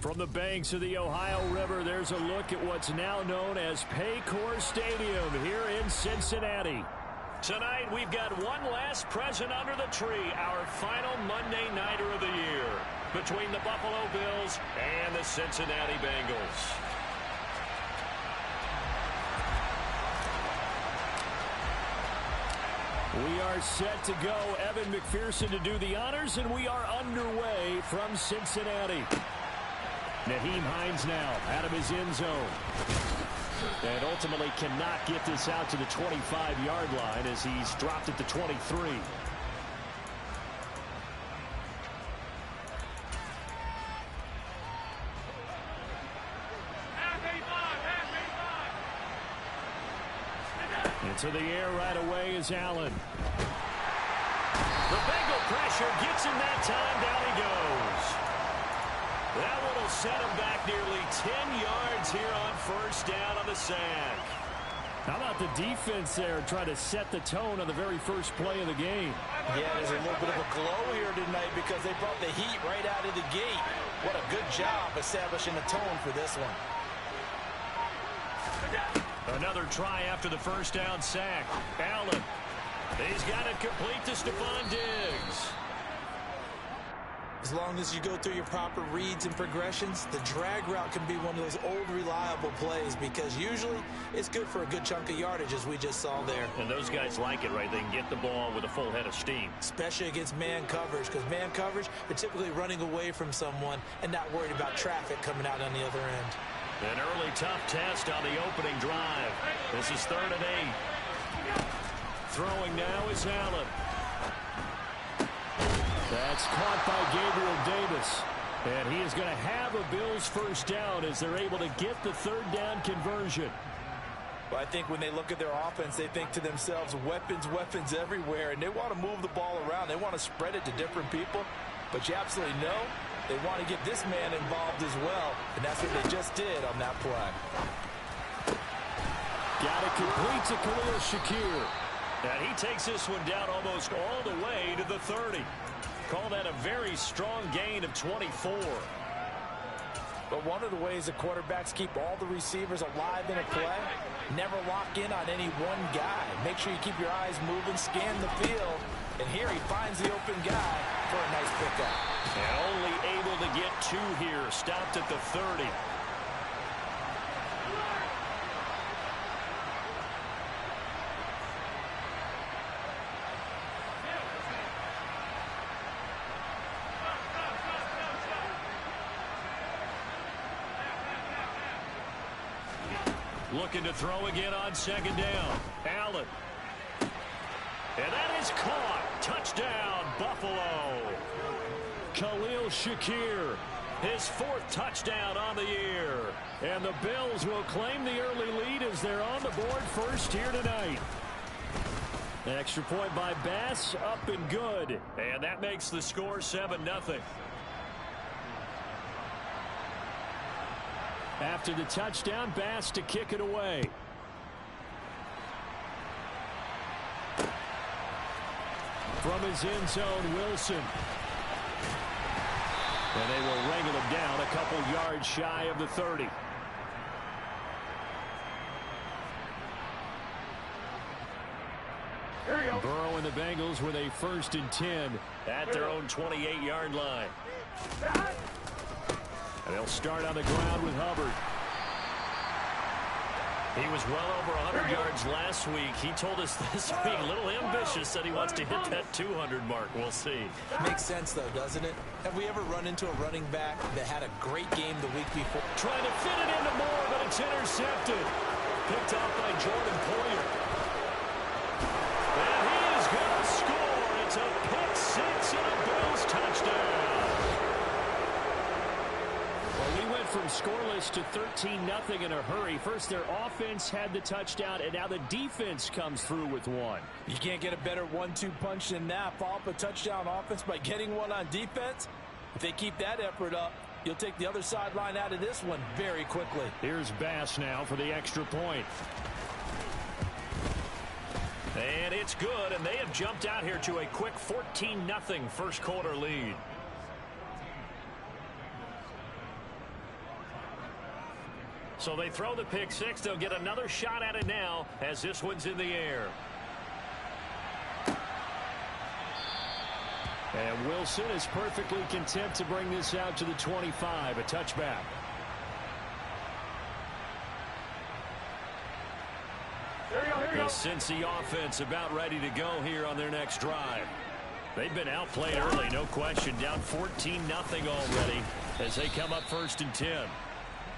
From the banks of the Ohio River, there's a look at what's now known as Paycor Stadium here in Cincinnati. Tonight, we've got one last present under the tree, our final Monday Nighter of the year, between the Buffalo Bills and the Cincinnati Bengals. We are set to go. Evan McPherson to do the honors, and we are underway from Cincinnati. Nyheim Hines now out of his end zone. And ultimately cannot get this out to the 25-yard line as he's dropped at the 23. Into the air right away is Allen. The Bengal pressure gets him that time. Down he goes. That one will set him back nearly 10 yards here on first down on the sack. How about the defense there trying to set the tone on the very first play of the game? Yeah, there's a little bit of a glow here tonight because they brought the heat right out of the gate. What a good job establishing a tone for this one. Another try after the first down sack. Allen. He's got it complete to Stephon Diggs. As long as you go through your proper reads and progressions, the drag route can be one of those old reliable plays because usually it's good for a good chunk of yardage as we just saw there. And those guys like it, right? They can get the ball with a full head of steam. Especially against man coverage because man coverage, they're typically running away from someone and not worried about traffic coming out on the other end. An early tough test on the opening drive. This is 3rd and 8. Throwing now is Allen. That's caught by Gabriel Davis. And he is going to have a Bills first down as they're able to get the 3rd down conversion. Well, I think when they look at their offense, they think to themselves, weapons, weapons everywhere. And they want to move the ball around. They want to spread it to different people. But you absolutely know they want to get this man involved as well. And that's what they just did on that play. Got it complete to Khalil Shakir. And he takes this one down almost all the way to the 30. Call that a very strong gain of 24. But one of the ways the quarterbacks keep all the receivers alive in a play, never lock in on any one guy. Make sure you keep your eyes moving, scan the field. And here he finds the open guy for a nice pickup. And only able to get 2 here. Stopped at the 30. Looking to throw again on 2nd down. Allen. And that is caught. Touchdown, Buffalo. Khalil Shakir, his 4th touchdown on the year. And the Bills will claim the early lead as they're on the board first here tonight. An extra point by Bass, up and good. And that makes the score 7-0. After the touchdown, Bass to kick it away. From his end zone, Wilson. And they will wrangle him down a couple yards shy of the 30. Burrow and the Bengals with a 1st and 10 at their own 28-yard line. And they'll start on the ground with Hubbard. He was well over 100 yards last week. He told us this week, a little ambitious, said he wants to hit that 200 mark. We'll see. Makes sense, though, doesn't it? Have we ever run into a running back that had a great game the week before? Trying to fit it into Moore, but it's intercepted. Picked off by Jordan Poyer. And he is going to score. It's a pick 6 and a Bills touchdown. From scoreless to 13-0 in a hurry. First, their offense had the touchdown, and now the defense comes through with one. You can't get a better 1-2 punch than that. Follow up a touchdown offense by getting one on defense. If they keep that effort up, you'll take the other sideline out of this one very quickly. Here's Bass now for the extra point. And it's good, and they have jumped out here to a quick 14-0 first quarter lead. So they throw the pick six. They'll get another shot at it now as this one's in the air. And Wilson is perfectly content to bring this out to the 25, a touchback. The Cincy offense about ready to go here on their next drive. They've been outplayed early, no question. Down 14-0 already as they come up 1st and 10.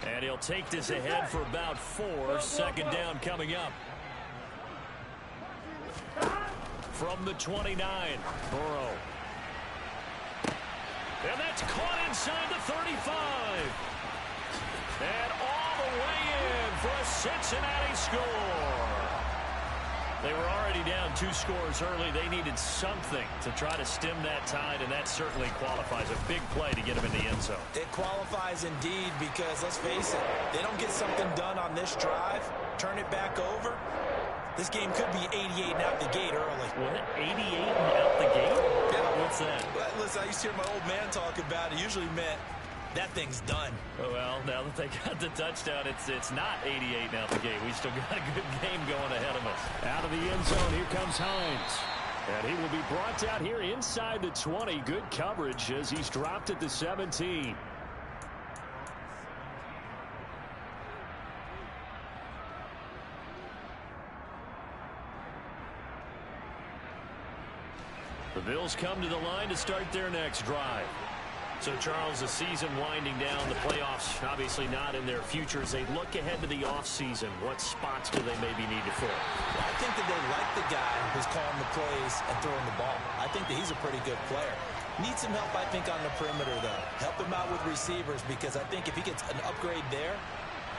And he'll take this ahead for about 4. Second down coming up. From the 29, Burrow. And that's caught inside the 35. And all the way in for a Cincinnati score. They were already down 2 scores early. They needed something to try to stem that tide, and that certainly qualifies. A big play to get them in the end zone. It qualifies indeed because, let's face it, they don't get something done on this drive, turn it back over, this game could be 88 and out the gate early. What? 88 and out the gate? Yeah. What's that? Listen, I used to hear my old man talk about it. Usually meant that thing's done. Well, now that they got the touchdown, it's not 88 out the gate. We still got a good game going ahead of us. Out of the end zone, here comes Hines. And he will be brought down here inside the 20. Good coverage as he's dropped at the 17. The Bills come to the line to start their next drive. So, Charles, the season winding down, the playoffs obviously not in their future. As they look ahead to the offseason, what spots do they maybe need to fill? Well, I think that they like the guy who's calling the plays and throwing the ball. I think that he's a pretty good player. Needs some help, I think, on the perimeter, though. Help him out with receivers because I think if he gets an upgrade there,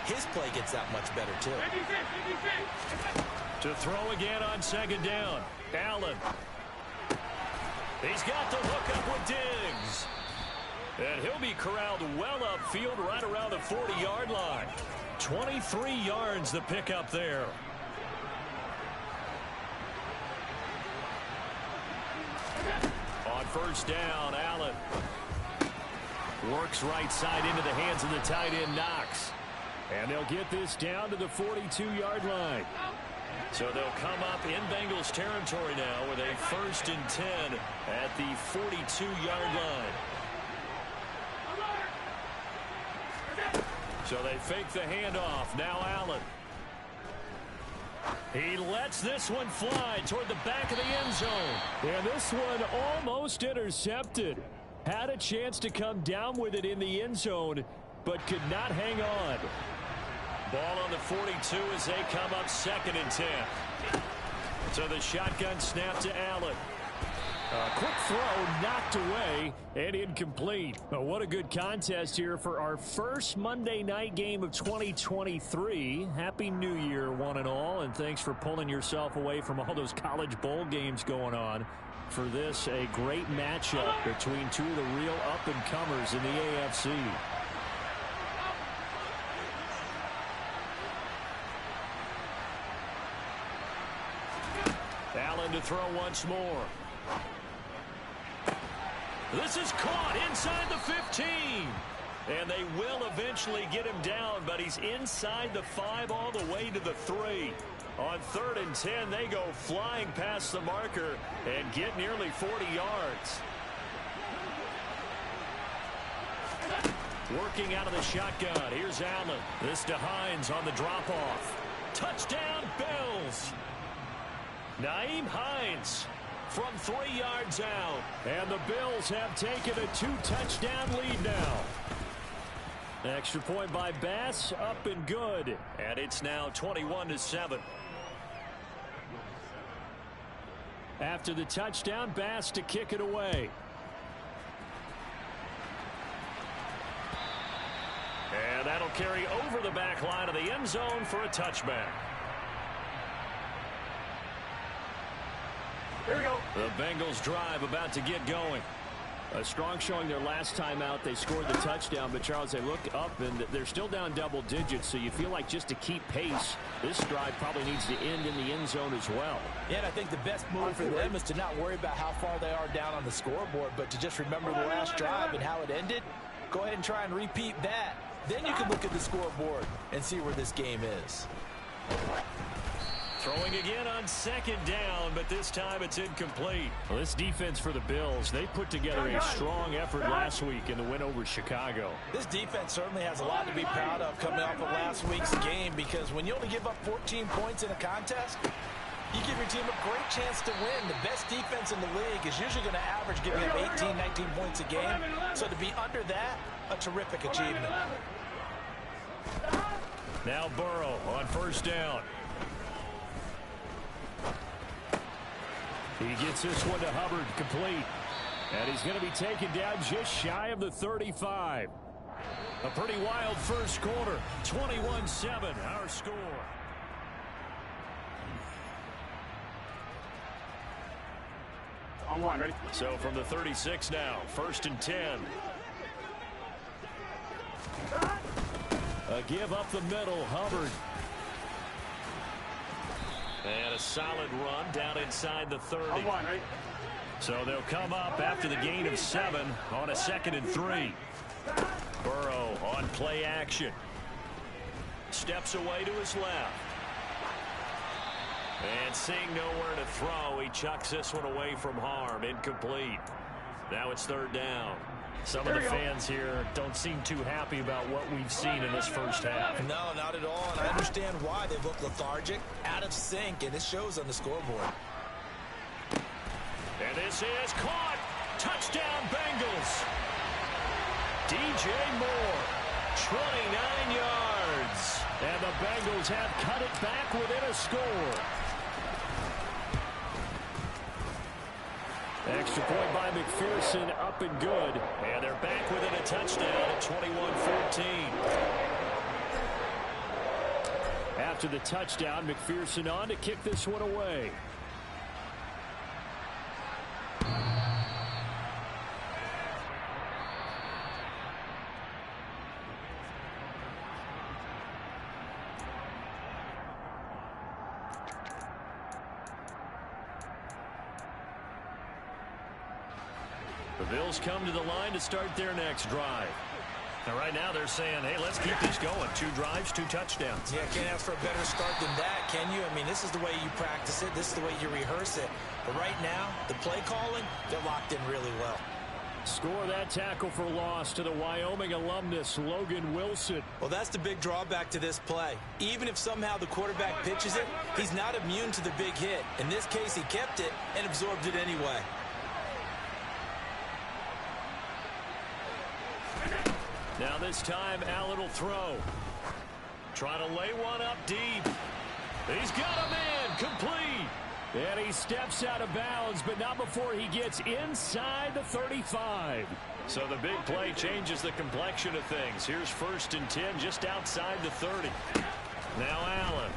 his play gets that much better, too. To throw again on second down. Allen. He's got the hook up with Diggs. And he'll be corralled well upfield right around the 40-yard line. 23 yards the pickup there. On first down, Allen works right side into the hands of the tight end, Knox. And they'll get this down to the 42-yard line. So they'll come up in Bengals territory now with a 1st and 10 at the 42-yard line. So they fake the handoff. Now Allen. He lets this one fly toward the back of the end zone. And this one almost intercepted. Had a chance to come down with it in the end zone, but could not hang on. Ball on the 42 as they come up 2nd and 10. So the shotgun snap to Allen. A quick throw knocked away and incomplete. Oh, what a good contest here for our first Monday night game of 2023. Happy New Year, one and all, and thanks for pulling yourself away from all those college bowl games going on. For this, a great matchup between two of the real up-and-comers in the AFC. Allen to throw once more. This is caught inside the 15. And they will eventually get him down, but he's inside the 5 all the way to the 3. On 3rd and 10, they go flying past the marker and get nearly 40 yards. Working out of the shotgun. Here's Allen. This to Hines on the drop-off. Touchdown, Bills. Nyheim Hines from 3 yards out. And the Bills have taken a 2-touchdown lead now. Extra point by Bass, up and good. And it's now 21-7. After the touchdown, Bass to kick it away. And that'll carry over the back line of the end zone for a touchback. Here we go. The Bengals drive about to get going. A strong showing their last time out. They scored the touchdown, but Charles, they look up and they're still down double digits, so you feel like just to keep pace, this drive probably needs to end in the end zone as well. Yeah, and I think the best move for them is to not worry about how far they are down on the scoreboard, but to just remember the last drive and how it ended. Go ahead and try and repeat that. Then you can look at the scoreboard and see where this game is. Throwing again on second down, but this time it's incomplete. Well, this defense for the Bills, they put together a strong effort last week in the win over Chicago. This defense certainly has a lot to be proud of coming off of last week's game, because when you only give up 14 points in a contest, you give your team a great chance to win. The best defense in the league is usually going to average giving up 18, 19 points a game. So to be under that, a terrific achievement. Now Burrow on first down. He gets this one to Hubbard, complete. And he's going to be taken down just shy of the 35. A pretty wild first quarter. 21-7, our score. On one, ready? So from the 36 now, 1st and 10. A give up the middle, Hubbard. And a solid run down inside the 30. On one, ready? So they'll come up after the gain of 7 on a 2nd and 3. Burrow on play action. Steps away to his left. And seeing nowhere to throw, he chucks this one away from harm. Incomplete. Now it's 3rd down. Some of the fans here don't seem too happy about what we've seen in this first half. No, not at all, and I understand why. They look lethargic, out of sync, and it shows on the scoreboard. And this is caught. Touchdown, Bengals. DJ Moore, 29 yards. And the Bengals have cut it back within a score. Extra point by McPherson, up and good. And they're back within a touchdown at 21-14. After the touchdown, McPherson on to kick this one away. The Bills come to the line to start their next drive. And right now they're saying, hey, let's keep this going. 2 drives, 2 touchdowns. Yeah, can't ask for a better start than that, can you? I mean, this is the way you practice it. This is the way you rehearse it. But right now, the play calling, they're locked in really well. Score that tackle for loss to the Wyoming alumnus, Logan Wilson. Well, that's the big drawback to this play. Even if somehow the quarterback pitches it, he's not immune to the big hit. In this case, he kept it and absorbed it anyway. Now this time, Allen will throw. Trying to lay one up deep. He's got a man, complete. And he steps out of bounds, but not before he gets inside the 35. So the big play changes the complexion of things. Here's 1st and 10 just outside the 30. Now Allen.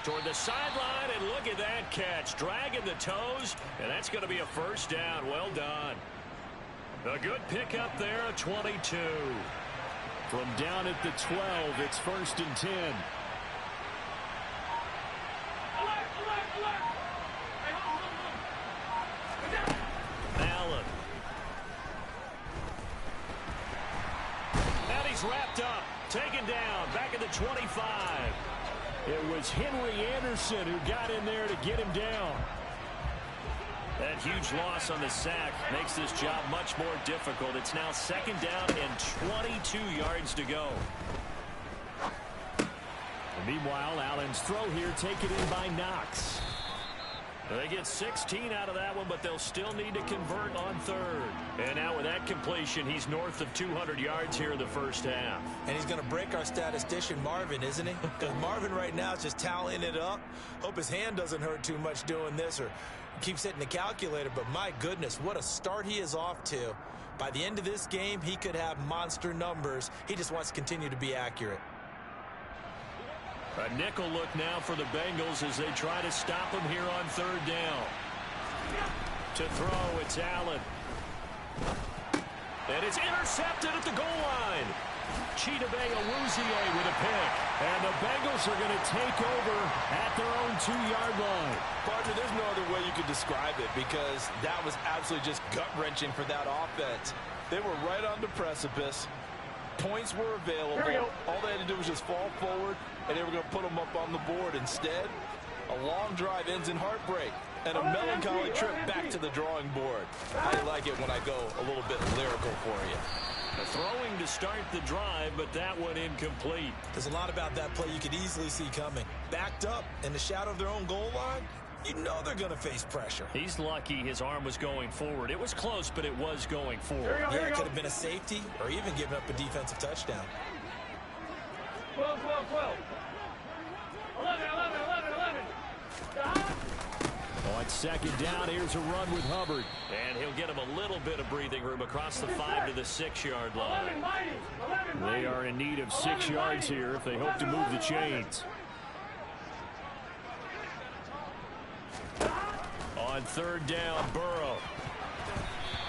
Toward the sideline, and look at that catch. Dragging the toes, and that's going to be a 1st down. Well done. A good pickup there, a 22. From down at the 12, it's 1st and 10. Allen. And he's wrapped up, taken down, back at the 25. It was Henry Anderson who got in there to get him down. That huge loss on the sack makes this job much more difficult. It's now 2nd down and 22 yards to go. And meanwhile, Allen's throw here taken in by Knox. They get 16 out of that one, but they'll still need to convert on 3rd. And now with that completion, he's north of 200 yards here in the first half. And he's going to break our statistician, Marvin, isn't he? Because Marvin right now is just tallying it up. Hope his hand doesn't hurt too much doing this or keeps hitting the calculator. But my goodness, what a start he is off to. By the end of this game, he could have monster numbers. He just wants to continue to be accurate. A nickel look now for the Bengals as they try to stop him here on 3rd down. To throw, it's Allen. And it's intercepted at the goal line. Chidobe with a pick. And the Bengals are going to take over at their own 2-yard line. Partner, there's no other way you could describe it because that was absolutely just gut-wrenching for that offense. They were right on the precipice. Points were available. All they had to do was just fall forward, and they were going to put them up on the board. Instead, a long drive ends in heartbreak and a melancholy trip back to the drawing board. I like it when I go a little bit lyrical for you. Throwing to start the drive, but that one incomplete. There's a lot about that play you could easily see coming. Backed up in the shadow of their own goal line, you know they're going to face pressure. He's lucky his arm was going forward. It was close, but it was going forward. Yeah, it could have been a safety or even given up a defensive touchdown. 12, 12, 12. 11, 11, 11, 11. On second down, here's a run with Hubbard. And he'll get him a little bit of breathing room across the 5 to the 6-yard line. They are in need of 6 yards here if they hope to move the chains. On third down, Burrow.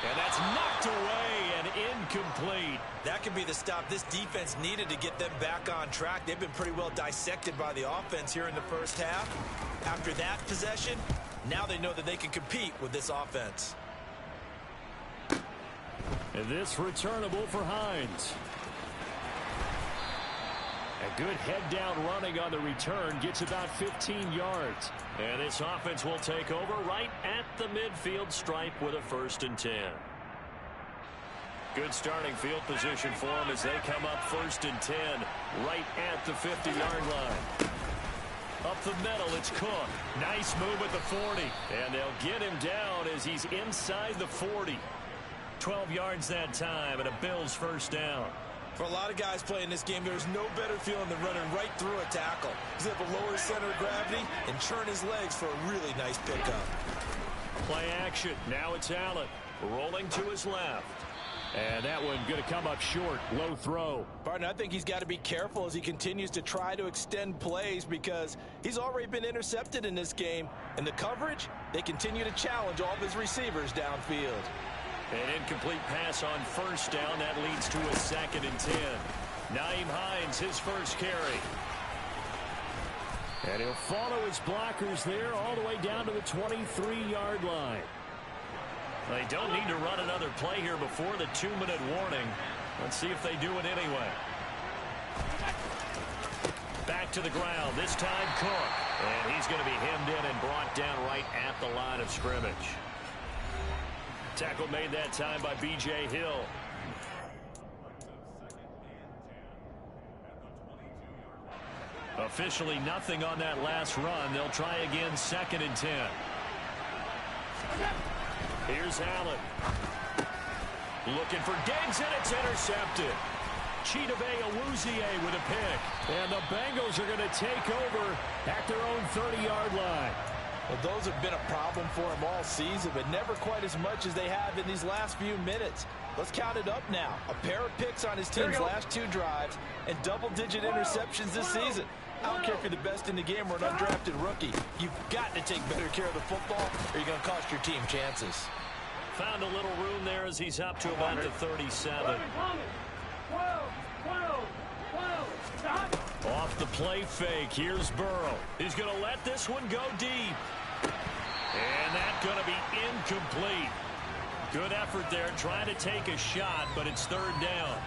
And that's knocked away and incomplete. That could be the stop this defense needed to get them back on track. They've been pretty well dissected by the offense here in the first half. After that possession, now they know that they can compete with this offense. And this returnable for Hines. A good head-down running on the return gets about 15 yards. And this offense will take over right at the midfield stripe with a 1st and 10. Good starting field position for them as they come up 1st and 10 right at the 50-yard line. Up the middle, it's Cook. Nice move at the 40. And they'll get him down as he's inside the 40. 12 yards that time and a Bills 1st down. For a lot of guys playing this game, there's no better feeling than running right through a tackle. He's able to lower his center of gravity and churn his legs for a really nice pickup. Play action. Now it's Allen. Rolling to his left. And that one going to come up short. Low throw. Partner, I think he's got to be careful as he continues to try to extend plays because he's already been intercepted in this game. And the coverage, they continue to challenge all of his receivers downfield. An incomplete pass on 1st down. That leads to a 2nd and 10. Naeem Hines, his first carry. And he'll follow his blockers there all the way down to the 23-yard line. They don't need to run another play here before the 2-minute warning. Let's see if they do it anyway. Back to the ground. This time Cook. And he's going to be hemmed in and brought down right at the line of scrimmage. Tackle made that time by B.J. Hill. Officially nothing on that last run. They'll try again 2nd and 10. Here's Allen. Looking for Diggs, and it's intercepted. Chidobe with a pick. And the Bengals are going to take over at their own 30-yard line. Well, those have been a problem for him all season, but never quite as much as they have in these last few minutes. Let's count it up now. A pair of picks on his team's last 2 drives and double-digit interceptions this season. I don't care if you're the best in the game or an undrafted rookie. You've got to take better care of the football or you're going to cost your team chances. Found a little room there as he's up to about the 37. 12, 12, 12. Off the play fake, here's Burrow. He's going to let this one go deep. And that's going to be incomplete. Good effort there, trying to take a shot, but it's 3rd down.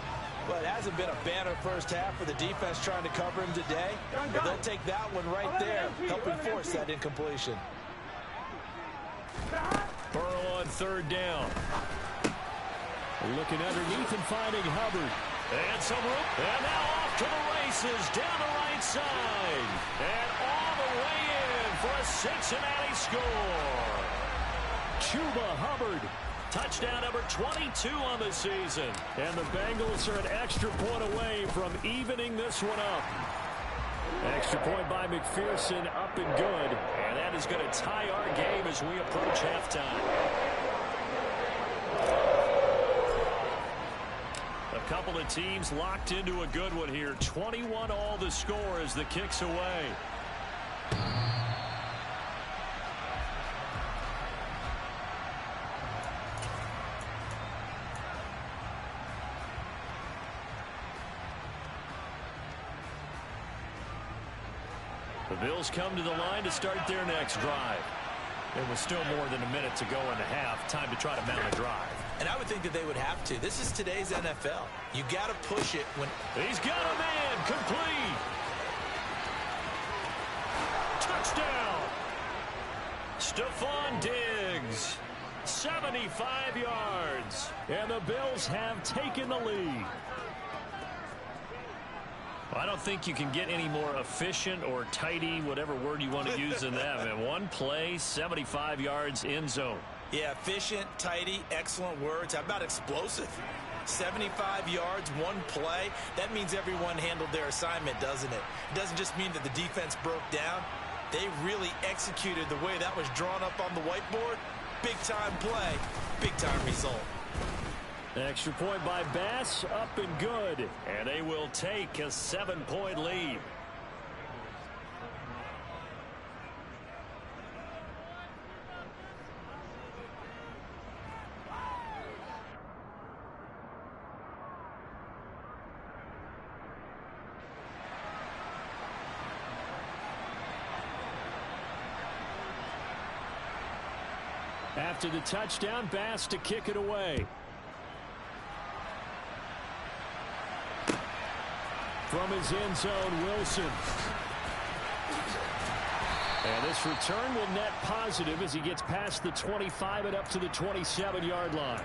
Well, it hasn't been a banner first half for the defense trying to cover him today. But they'll take that one right there, helping force that incompletion. Burrow on 3rd down. Looking underneath and finding Hubbard. And some room. And now off to the races down the right side. And all the way in for a Cincinnati score. Chuba Hubbard. Touchdown number 22 on the season. And the Bengals are an extra point away from evening this one up. Extra point by McPherson, up and good. And that is going to tie our game as we approach halftime. A couple of teams locked into a good one here. 21 all the score as the kick's away. The Bills come to the line to start their next drive. There was still more than a minute to go in the half. Time to try to mount a drive. And I would think that they would have to. This is today's NFL. You got to push it when... He's got a man. Complete. Touchdown. Stephon Diggs. 75 yards. And the Bills have taken the lead. I don't think you can get any more efficient or tidy, whatever word you want to use in that. And one play, 75 yards end zone. Yeah, efficient, tidy, excellent words. How about explosive? 75 yards, one play. That means everyone handled their assignment, doesn't it? It doesn't just mean that the defense broke down. They really executed the way that was drawn up on the whiteboard. Big-time play, big-time result. Extra point by Bass, up and good. And they will take a 7-point lead. After the touchdown, Bass to kick it away. From his end zone, Wilson. And this return will net positive as he gets past the 25 and up to the 27-yard line.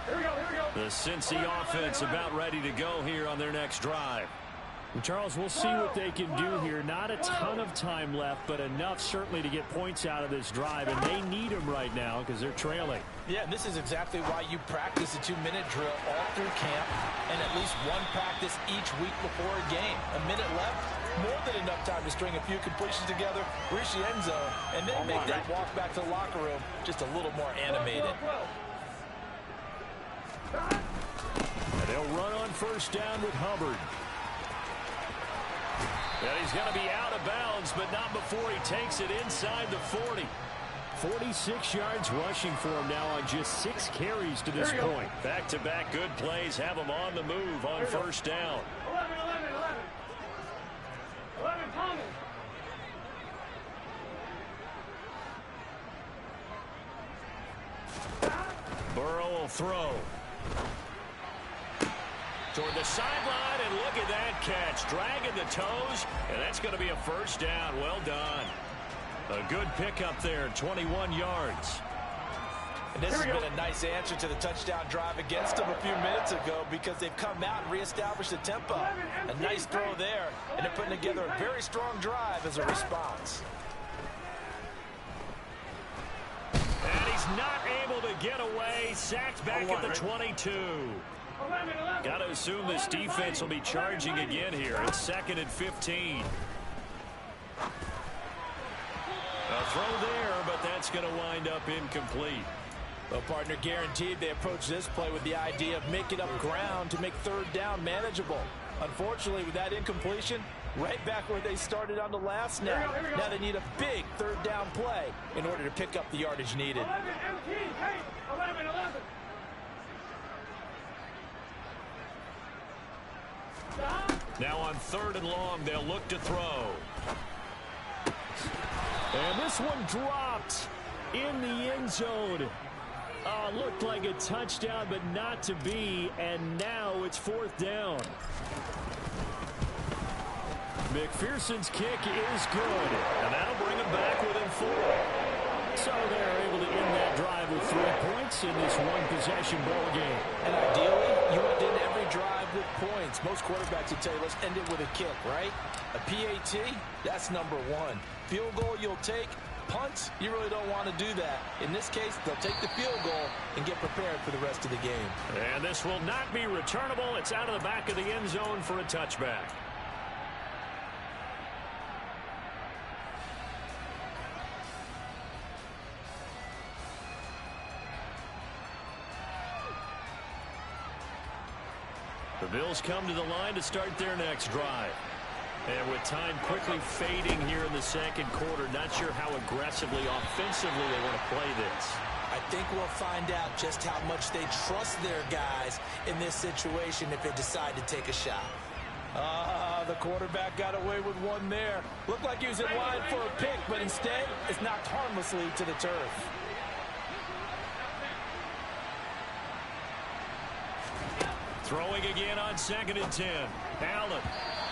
Here we go, here we go. The Cincy offense about ready to go here on their next drive. And Charles, we'll see what they can do here. Not a ton of time left, but enough certainly to get points out of this drive, and they need them right now because they're trailing. Yeah, and this is exactly why you practice a 2-minute drill all through camp and at least one practice each week before a game. A minute left, more than enough time to string a few completions together, reach the end zone, and then make that walk back to the locker room just a little more animated. And they'll run on first down with Hubbard. And he's going to be out of bounds, but not before he takes it inside the 40. 46 yards rushing for him now on just 6 carries to this point. Back-to-back good plays have him on the move on first down. 11, 11 Thomas. Burrow will throw. Toward the sideline, and look at that catch. Dragging the toes, and that's going to be a first down. Well done. A good pickup there, 21 yards. And this has been a nice answer to the touchdown drive against them a few minutes ago because they've come out and reestablished the tempo. A nice throw there, and they're putting together a very strong drive as a response. And he's not able to get away. Sacked back at the 22. Got to assume this defense will be charging again here. It's 2nd and 15. A throw there, but that's going to wind up incomplete. Well, partner, guaranteed they approach this play with the idea of making up ground to make third down manageable. Unfortunately, with that incompletion, right back where they started on the last snap. Now they need a big third down play in order to pick up the yardage needed. 11, 11. Now on 3rd and long, they'll look to throw. And this one dropped in the end zone. Looked like a touchdown, but not to be. And now it's 4th down. McPherson's kick is good. And that'll bring them back within 4. So they're able to end that drive with 3 points in this one-possession ball game. And ideally, you want to end every drive with points. Most quarterbacks would tell you, let's end it with a kick, right? A PAT, that's number 1. Field goal you'll take. Punts, you really don't want to do that. In this case, they'll take the field goal and get prepared for the rest of the game. And this will not be returnable. It's out of the back of the end zone for a touchback. The Bills come to the line to start their next drive. And with time quickly fading here in the 2nd quarter, not sure how aggressively, offensively they want to play this. I I think we'll find out just how much they trust their guys in this situation if they decide to take a shot. The quarterback got away with one there. Looked like he was in line for a pick, but instead, it's knocked harmlessly to the turf. Throwing again on 2nd and 10. Allen.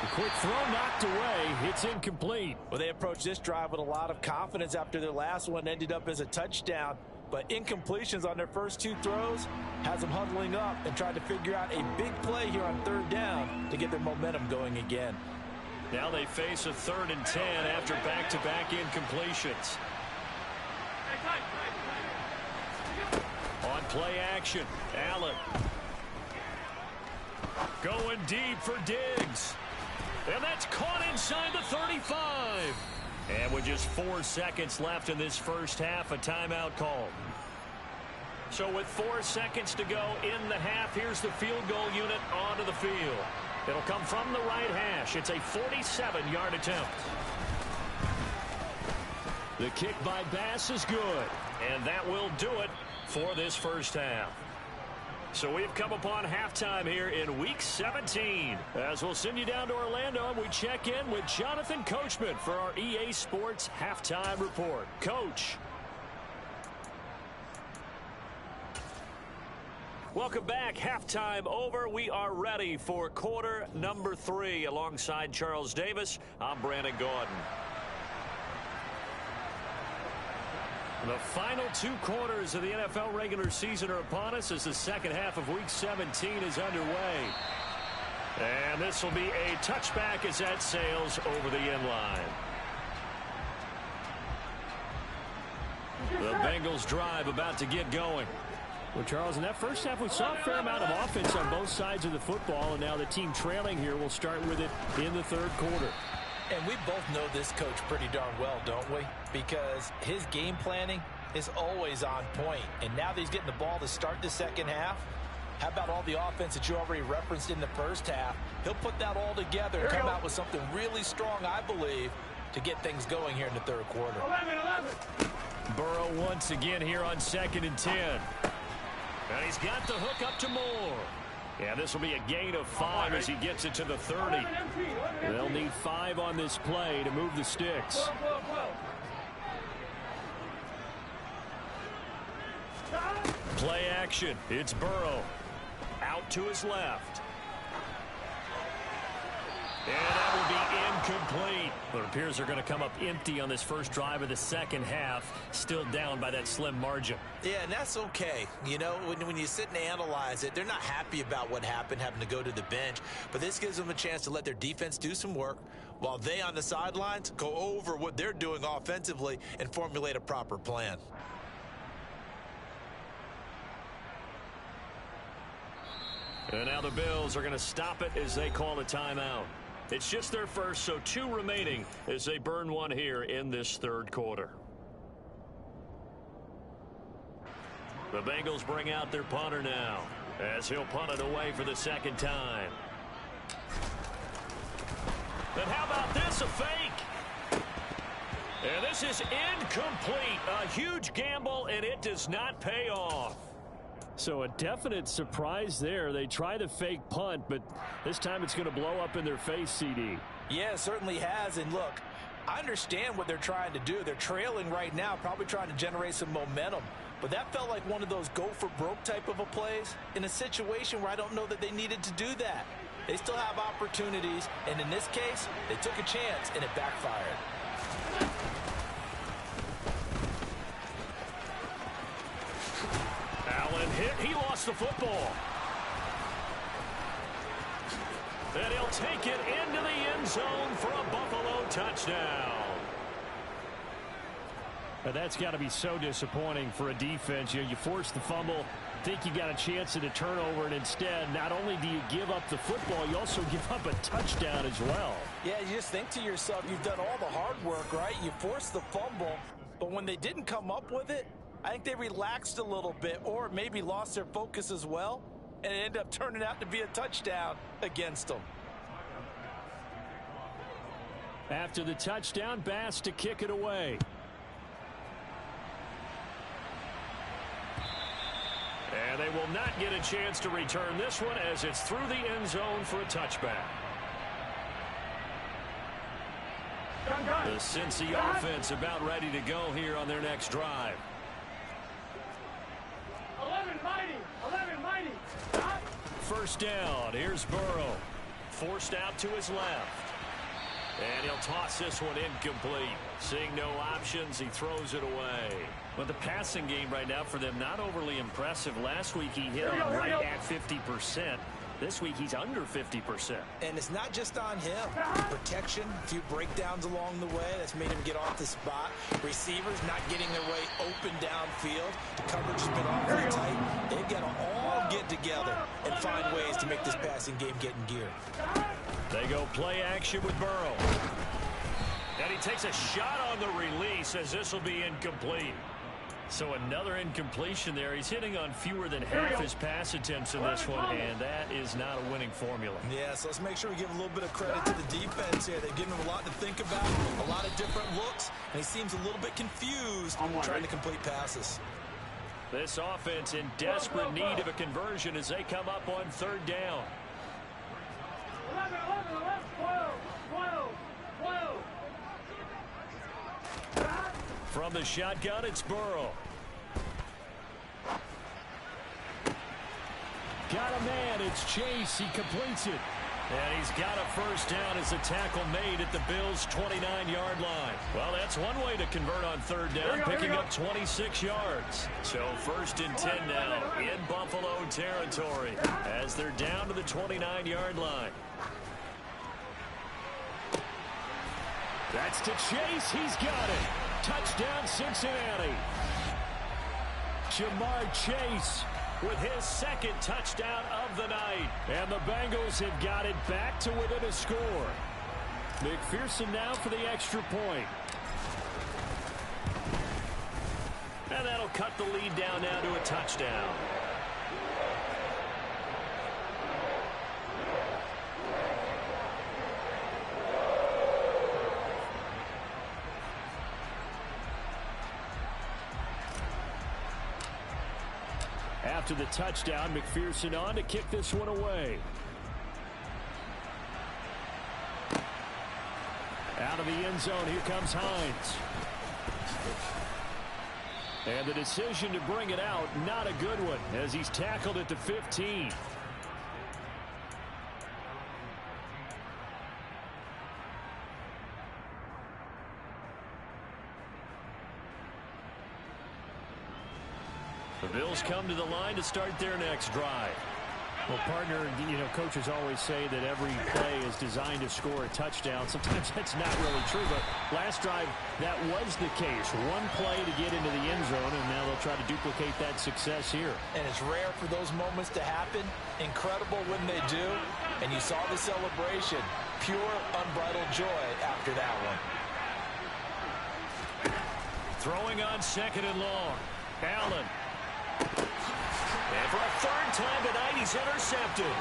The quick throw knocked away. It's incomplete. Well, they approached this drive with a lot of confidence after their last one ended up as a touchdown. But incompletions on their first 2 throws has them huddling up and trying to figure out a big play here on 3rd down to get their momentum going again. Now they face a 3rd and 10 after back-to-back incompletions. On play action, Allen. Going deep for Diggs. And that's caught inside the 35. And with just 4 seconds left in this first half, a timeout called. So with 4 seconds to go in the half, here's the field goal unit onto the field. It'll come from the right hash. It's a 47-yard attempt. The kick by Bass is good. And that will do it for this first half. So we've come upon halftime here in Week 17. As we'll send you down to Orlando, and we check in with Jonathan Coachman for our EA Sports Halftime Report. Coach. Welcome back. Halftime over. We are ready for quarter number 3. Alongside Charles Davis, I'm Brandon Gordon. The final 2 quarters of the NFL regular season are upon us as the second half of Week 17 is underway. And this will be a touchback as that sails over the end line. The Bengals drive about to get going. Well, Charles, in that first half, we saw a fair amount of offense on both sides of the football, and now the team trailing here will start with it in the 3rd quarter. And we both know this coach pretty darn well, don't we? Because his game planning is always on point. And now that he's getting the ball to start the second half, how about all the offense that you already referenced in the first half? He'll put that all together and come out with something really strong, I believe, to get things going here in the 3rd quarter. 11. Burrow once again here on 2nd and 10. And he's got the hook up to Moore. Yeah, this will be a gain of 5 as he gets it to the 30. They'll need 5 on this play to move the sticks. Play action. It's Burrow. Out to his left. And that will be incomplete. But it appears they're going to come up empty on this first drive of the second half. Still down by that slim margin. Yeah, and that's okay. You know, when you sit and analyze it, they're not happy about what happened, having to go to the bench. But this gives them a chance to let their defense do some work while they on the sidelines go over what they're doing offensively and formulate a proper plan. And now the Bills are going to stop it as they call a timeout. It's just their first, so 2 remaining as they burn 1 here in this 3rd quarter. The Bengals bring out their punter now as he'll punt it away for the 2nd time. And how about this, a fake? And this is incomplete. A huge gamble, and it does not pay off. So a definite surprise there. They try the fake punt, but this time it's going to blow up in their face, CD. Yeah, it certainly has. And look, I understand what they're trying to do. They're trailing right now, probably trying to generate some momentum. But that felt like one of those go-for-broke type of a plays in a situation where I don't know that they needed to do that. They still have opportunities, and in this case, they took a chance, and it backfired. Allen hit. He lost the football. And he'll take it into the end zone for a Buffalo touchdown. And that's got to be so disappointing for a defense. You know, you force the fumble, think you got a chance at a turnover, and instead, not only do you give up the football, you also give up a touchdown as well. Yeah, you just think to yourself, you've done all the hard work, right? You forced the fumble, but when they didn't come up with it, I think they relaxed a little bit or maybe lost their focus as well, and it ended up turning out to be a touchdown against them. After the touchdown, Bass to kick it away. And they will not get a chance to return this one as it's through the end zone for a touchback. The Cincy offense about ready to go here on their next drive. 11 mighty. 11 mighty. Stop. First down. Here's Burrow. Forced out to his left. And he'll toss this one incomplete. Seeing no options, he throws it away. But the passing game right now for them, not overly impressive. Last week he hit him right at 50%. This week he's under 50%. And it's not just on him. Protection, a few breakdowns along the way. That's made him get off the spot. Receivers not getting their way open downfield. The coverage has been awfully tight. They've got to all get together and find ways to make this passing game get in gear. They go play action with Burrow. And he takes a shot on the release as this will be incomplete. So another incompletion there. He's hitting on fewer than half his pass attempts in this one, and that is not a winning formula. Yeah, so let's make sure we give a little bit of credit to the defense here. They've given him a lot to think about, a lot of different looks, and he seems a little bit confused trying to complete passes. This offense in desperate need of a conversion as they come up on third down. 11, 11, 11, 12, 12, 12. From the shotgun, it's Burrow. Got a man. It's Chase. He completes it. And he's got a first down as a tackle made at the Bills' 29-yard line. Well, that's one way to convert on third down, picking up 26 yards. So 1st and 10 now in Buffalo territory as they're down to the 29-yard line. That's to Chase. He's got it. Touchdown, Cincinnati. Jamar Chase with his second touchdown of the night. And the Bengals have got it back to within a score. McPherson now for the extra point. And that'll cut the lead down now to a touchdown. After the touchdown, McPherson on to kick this one away. Out of the end zone, here comes Hines. And the decision to bring it out, not a good one, as he's tackled at the 15. The Bills come to the line to start their next drive. Well, partner, you know, coaches always say that every play is designed to score a touchdown. Sometimes that's not really true, but last drive, that was the case. One play to get into the end zone, and now they'll try to duplicate that success here. And it's rare for those moments to happen. Incredible when they do. And you saw the celebration. Pure, unbridled joy after that one. Throwing on 2nd and long. Allen. And for a third time tonight, he's intercepted.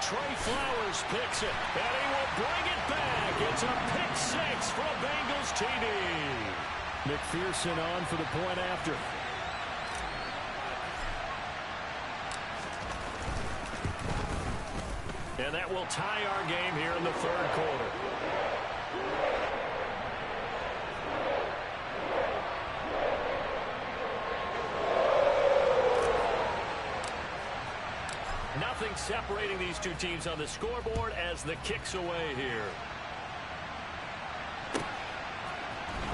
Trey Flowers picks it, and he will bring it back. It's a pick 6 for a Bengals TD. McPherson on for the point after. And that will tie our game here in the third quarter. Nothing separating these two teams on the scoreboard as the kick's away here.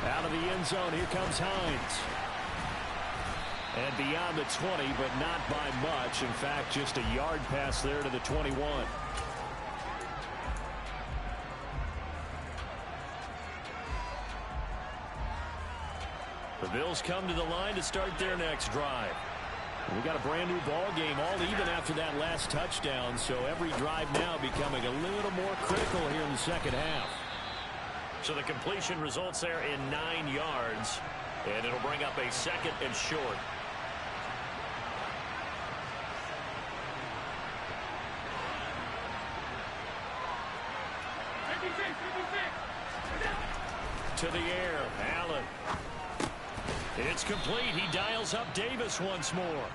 Out of the end zone, here comes Hines. And beyond the 20, but not by much. In fact, just a yard pass there to the 21. The Bills come to the line to start their next drive. We got a brand new ball game, all even after that last touchdown, so every drive now becoming a little more critical here in the second half. So the completion results there in 9 yards, and it'll bring up a 2nd and short. To the air, Allen. It's complete. He dials up Davis once more.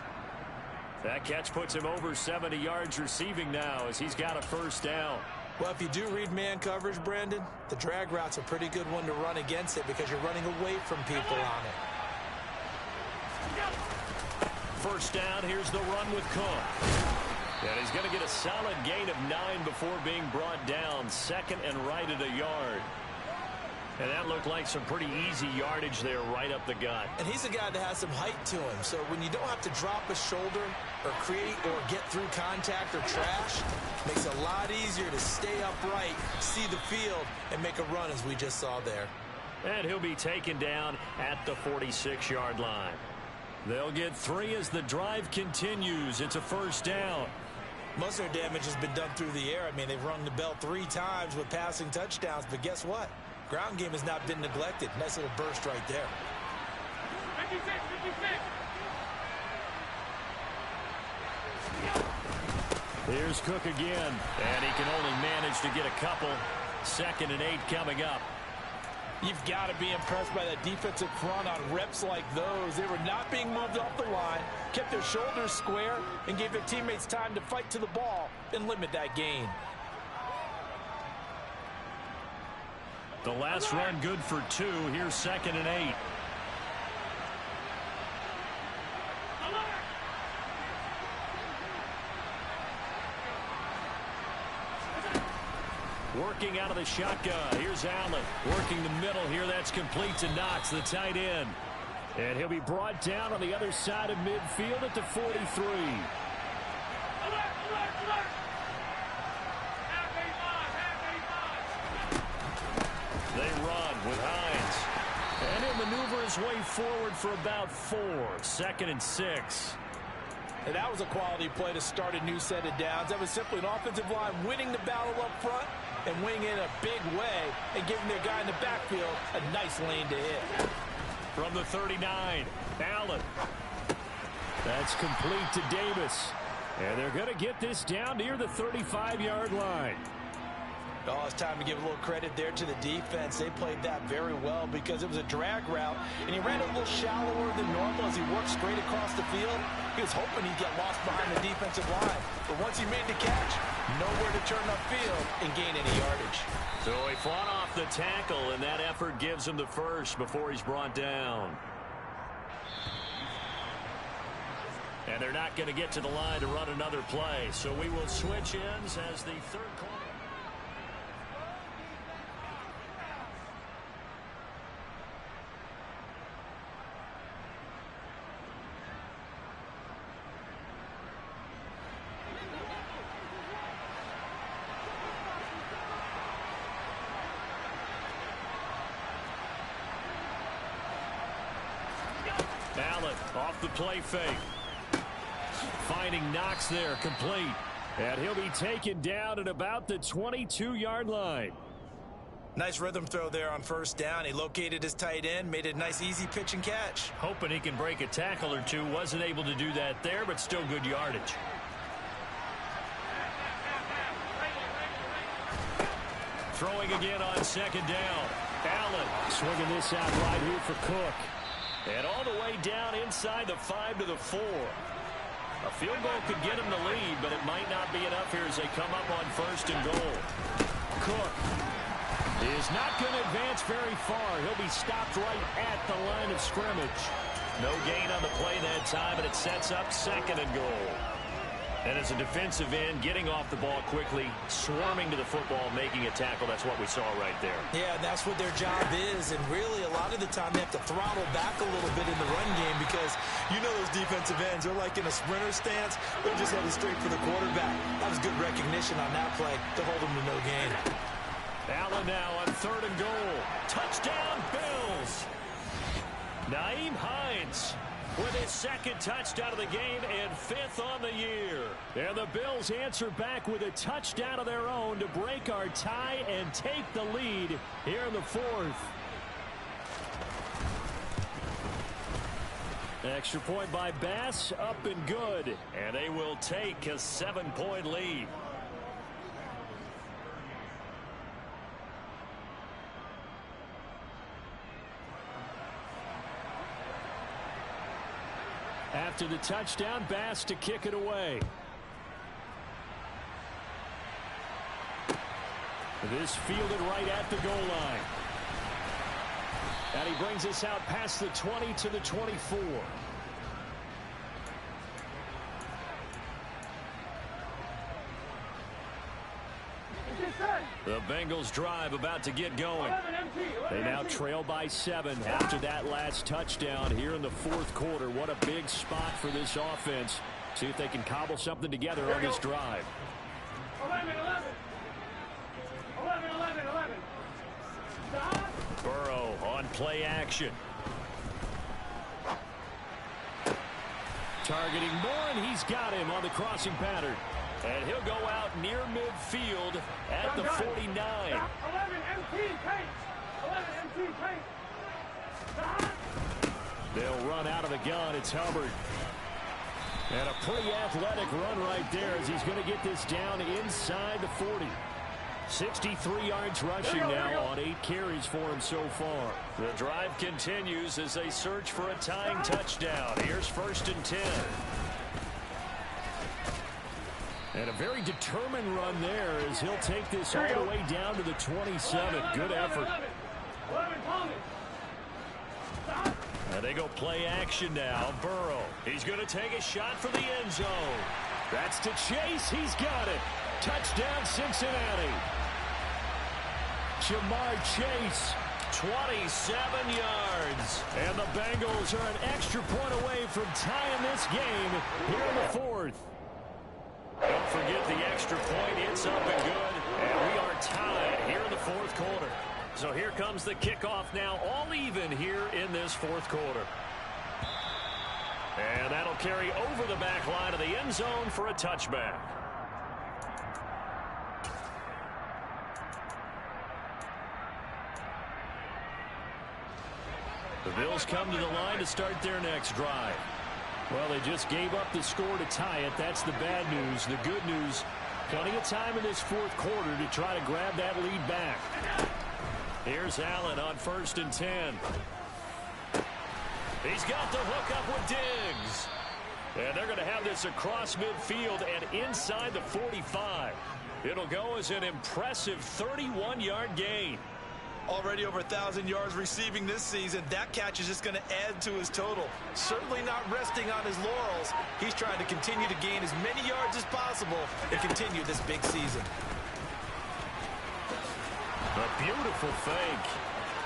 That catch puts him over 70 yards receiving now as he's got a first down. Well, if you do read man coverage, Brandon, the drag route's a pretty good one to run against it because you're running away from people on it. First down, here's the run with Cook. And he's going to get a solid gain of 9 before being brought down. Second and right at a yard. And that looked like some pretty easy yardage there right up the gut. And he's a guy that has some height to him. So when you don't have to drop a shoulder or create or get through contact or trash, makes it a lot easier to stay upright, see the field, and make a run as we just saw there. And he'll be taken down at the 46-yard line. They'll get 3 as the drive continues. It's a first down. Most of their damage has been done through the air. I mean, they've rung the bell 3 times with passing touchdowns, but guess what? Ground game has not been neglected. Nice little burst right there. 56, 56. Here's Cook again, and he can only manage to get a couple. 2nd and 8 coming up. You've got to be impressed by that defensive front on reps like those. They were not being moved off the line, kept their shoulders square, and gave their teammates time to fight to the ball and limit that gain. The last run good for 2. Here's 2nd and 8. Working out of the shotgun. Here's Allen. Working the middle here. That's complete to Knox, the tight end. And he'll be brought down on the other side of midfield at the 43. They run with Hines. And he'll maneuver his way forward for about 4. 2nd and 6. And that was a quality play to start a new set of downs. That was simply an offensive line winning the battle up front and winning in a big way and giving their guy in the backfield a nice lane to hit. From the 39, Allen. That's complete to Davis. And they're going to get this down near the 35-yard line. Oh, it's time to give a little credit there to the defense. They played that very well because it was a drag route, and he ran a little shallower than normal as he worked straight across the field. He was hoping he'd get lost behind the defensive line, but once he made the catch, nowhere to turn upfield and gain any yardage. So he fought off the tackle, and that effort gives him the first before he's brought down. And they're not going to get to the line to run another play, so we will switch ends as the third quarter. Allen off the play fake. Finding Knox there, complete. And he'll be taken down at about the 22-yard line. Nice rhythm throw there on first down. He located his tight end, made a nice easy pitch and catch. Hoping he can break a tackle or two. Wasn't able to do that there, but still good yardage. Throwing again on 2nd down. Allen swinging this out right here for Cook. And all the way down inside the 5 to the 4. A field goal could get him the lead, but it might not be enough here as they come up on 1st and goal. Cook is not going to advance very far. He'll be stopped right at the line of scrimmage. No gain on the play that time, and it sets up 2nd and goal. And as a defensive end, getting off the ball quickly, swarming to the football, making a tackle, that's what we saw right there. Yeah, that's what their job is, and really a lot of the time they have to throttle back a little bit in the run game because you know those defensive ends are like in a sprinter stance. They're just headed straight for the quarterback. That was good recognition on that play to hold them to no gain. Allen now on 3rd and goal. Touchdown, Bills! Nyheim Hines with his 2nd touchdown of the game and 5th on the year. And the Bills answer back with a touchdown of their own to break our tie and take the lead here in the 4th. Extra point by Bass, up and good. And they will take a 7-point lead. At After the touchdown, Bass to kick it away. This fielded right at the goal line. And he brings us out past the 20 to the 24. The Bengals drive about to get going. They now trail by 7 after that last touchdown here in the fourth quarter. What a big spot for this offense. See if they can cobble something together on this drive. 11. Burrow on play action. Targeting Moore, and he's got him on the crossing pattern. And he'll go out near midfield at the 49. 11 MT paint. 11 MT paint. They'll run out of the gun. It's Hubbard. And a pretty athletic run right there as he's going to get this down inside the 40. 63 yards rushing now on 8 carries for him so far. The drive continues as they search for a tying touchdown. Here's 1st and 10. And a very determined run there as he'll take this all the way down to the 27. Good effort. 11, And they go play action now. Burrow. He's going to take a shot for the end zone. That's to Chase. He's got it. Touchdown, Cincinnati. Jamar Chase, 27 yards. And the Bengals are an extra point away from tying this game here in the fourth. Don't forget the extra point. It's up and good. And we are tied here in the fourth quarter. So here comes the kickoff now, all even here in this fourth quarter. And that'll carry over the back line of the end zone for a touchback. The Bills come to the line to start their next drive. Well, they just gave up the score to tie it. That's the bad news. The good news, plenty of time in this fourth quarter to try to grab that lead back. Here's Allen on 1st and 10. He's got the hook up with Diggs. And they're going to have this across midfield and inside the 45. It'll go as an impressive 31-yard gain. Already over 1,000 yards receiving this season. That catch is just going to add to his total. Certainly not resting on his laurels. He's trying to continue to gain as many yards as possible and continue this big season. A beautiful fake.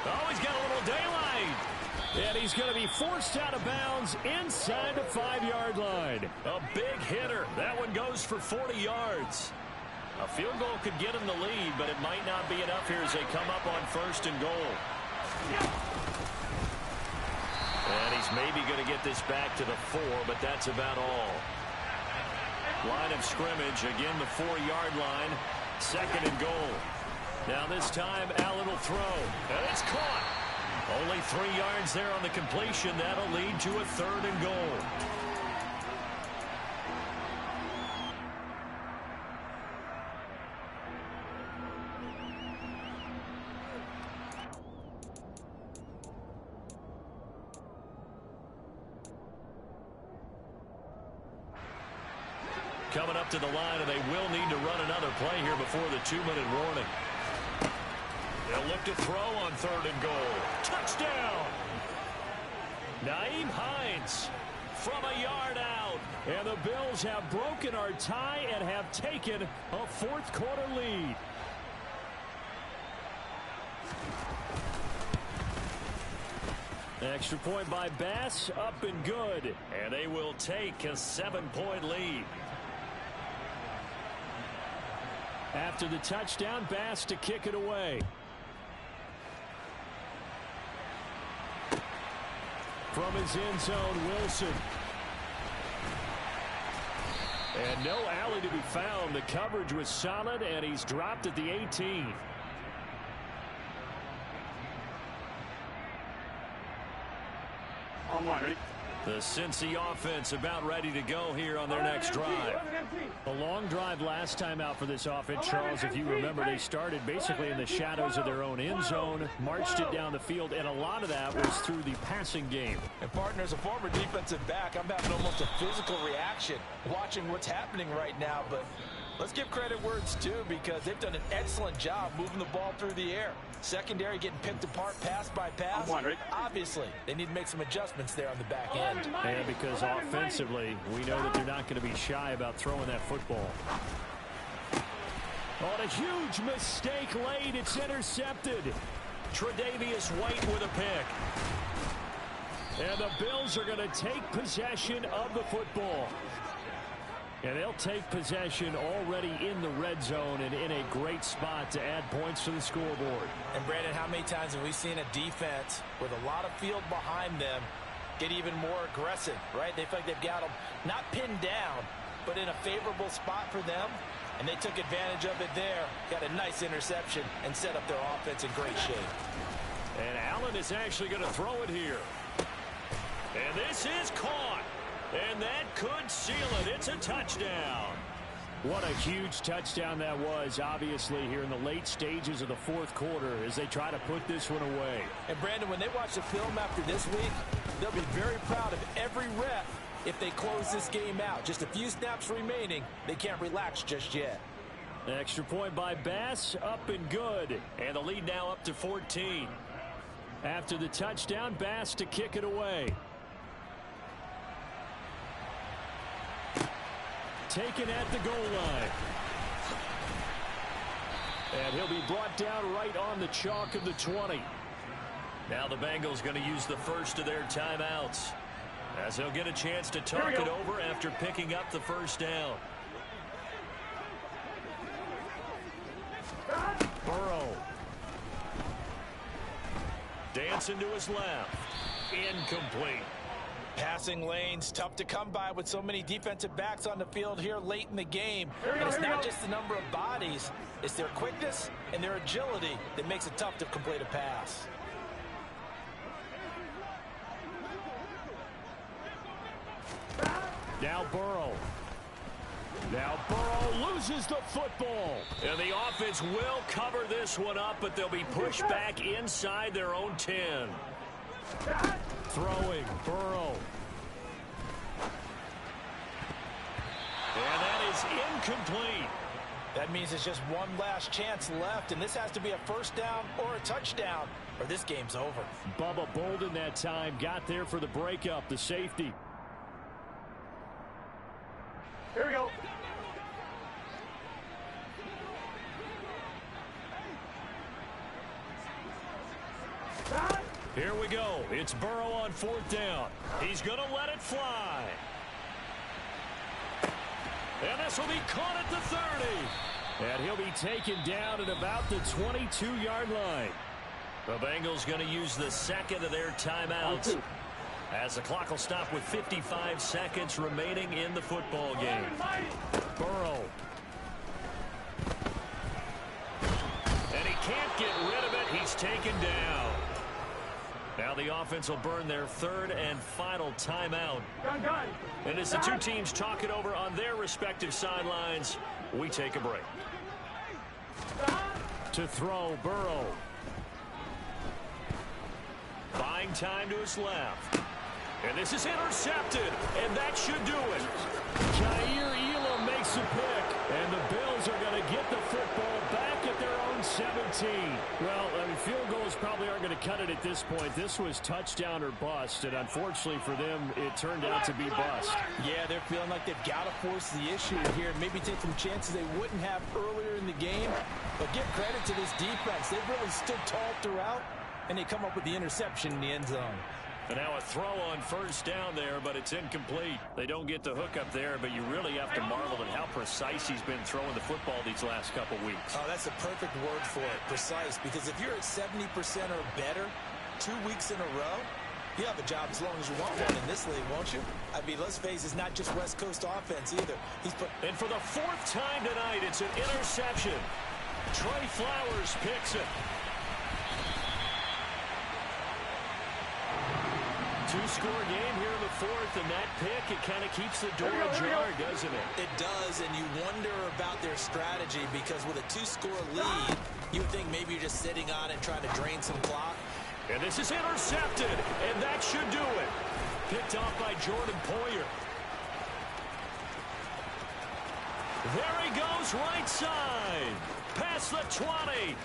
Oh, he's got a little daylight. And he's going to be forced out of bounds inside the 5-yard line. A big hitter. That one goes for 40 yards. A field goal could get him the lead, but it might not be enough here as they come up on 1st and goal. And he's maybe going to get this back to the 4, but that's about all. Line of scrimmage, again the 4-yard line. 2nd and goal. Now this time Allen will throw, and it's caught. Only 3 yards there on the completion. That'll lead to a 3rd and goal. Coming up to the line, and they will need to run another play here before the 2-minute warning. They'll look to throw on 3rd and goal. Touchdown! Nyheim Hines from a yard out. And the Bills have broken our tie and have taken a fourth quarter lead. Extra point by Bass, up and good. And they will take a 7-point lead. After the touchdown, Bass to kick it away. From his end zone, Wilson. And no alley to be found. The coverage was solid, and he's dropped at the 18. On one, ready? The Cincy offense about ready to go here on their next drive. A long drive last time out for this offense, Charles. If you remember, they started basically in the shadows of their own end zone, marched it down the field, and a lot of that was through the passing game. And partner, as a former defensive back, I'm having almost a physical reaction watching what's happening right now. But let's give credit where it's due, because they've done an excellent job moving the ball through the air. Secondary getting picked apart pass by pass. Obviously, they need to make some adjustments there on the back end. And because offensively, we know that they're not going to be shy about throwing that football. On a huge mistake late, it's intercepted. Tre'Davious White with a pick. And the Bills are going to take possession of the football. And they'll take possession already in the red zone and in a great spot to add points to the scoreboard. And Brandon, how many times have we seen a defense with a lot of field behind them get even more aggressive, right? They feel like they've got them not pinned down, but in a favorable spot for them. And they took advantage of it there, got a nice interception, and set up their offense in great shape. And Allen is actually going to throw it here. And this is caught. And that could seal it. It's a touchdown. What a huge touchdown that was, obviously, here in the late stages of the fourth quarter as they try to put this one away. And, Brandon, when they watch the film after this week, they'll be very proud of every rep if they close this game out. Just a few snaps remaining. They can't relax just yet. Extra point by Bass, up and good. And the lead now up to 14. After the touchdown, Bass to kick it away. Taken at the goal line. And he'll be brought down right on the chalk of the 20. Now the Bengals going to use the first of their timeouts, as they'll get a chance to talk it over after picking up the first down. Burrow. Dancing to his left. Incomplete. Passing lanes, tough to come by with so many defensive backs on the field here late in the game. And it's not just the number of bodies, it's their quickness and their agility that makes it tough to complete a pass. Now Burrow. Now Burrow loses the football. And the offense will cover this one up, but they'll be pushed back inside their own 10. Throwing, Burrow. And that is incomplete. That means it's just one last chance left, and this has to be a first down or a touchdown, or this game's over. Bubba Bolden that time got there for the breakup, the safety. Here we go. Here we go. It's Burrow on fourth down. He's going to let it fly. And this will be caught at the 30. And he'll be taken down at about the 22-yard line. The Bengals going to use the second of their timeouts, as the clock will stop with 55 seconds remaining in the football game. Burrow. And he can't get rid of it. He's taken down. Now the offense will burn their third and final timeout. And as the two teams talk it over on their respective sidelines, we take a break. To throw, Burrow. Buying time to his left. And this is intercepted, and that should do it. Jair Elam makes a pick, and the Bills are going to get the football back at their own 17. Well, I mean, field goals probably aren't going to cut it at this point. This was touchdown or bust, and unfortunately for them, it turned out to be bust. Yeah, they're feeling like they've got to force the issue here, maybe take some chances they wouldn't have earlier in the game. But give credit to this defense. They've really stood tall throughout, and they come up with the interception in the end zone. And now a throw on first down there, but it's incomplete. They don't get the hook up there, but you really have to marvel at how precise he's been throwing the football these last couple weeks. Oh, that's a perfect word for it, precise, because if you're at 70% or better 2 weeks in a row, you have a job as long as you want one in this league, won't you? I mean, let's face it, it's not just West Coast offense either. And for the fourth time tonight, it's an interception. Trey Flowers picks it. two-score game here in the fourth, and that pick, it kind of keeps the door ajar, doesn't it? It does, and you wonder about their strategy because with a two-score lead, you would think maybe you're just sitting on it trying to drain some clock. And this is intercepted, and that should do it. Picked off by Jordan Poyer. There he goes, right side. Past the 20.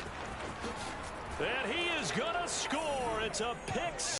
And he is going to score. It's a pick.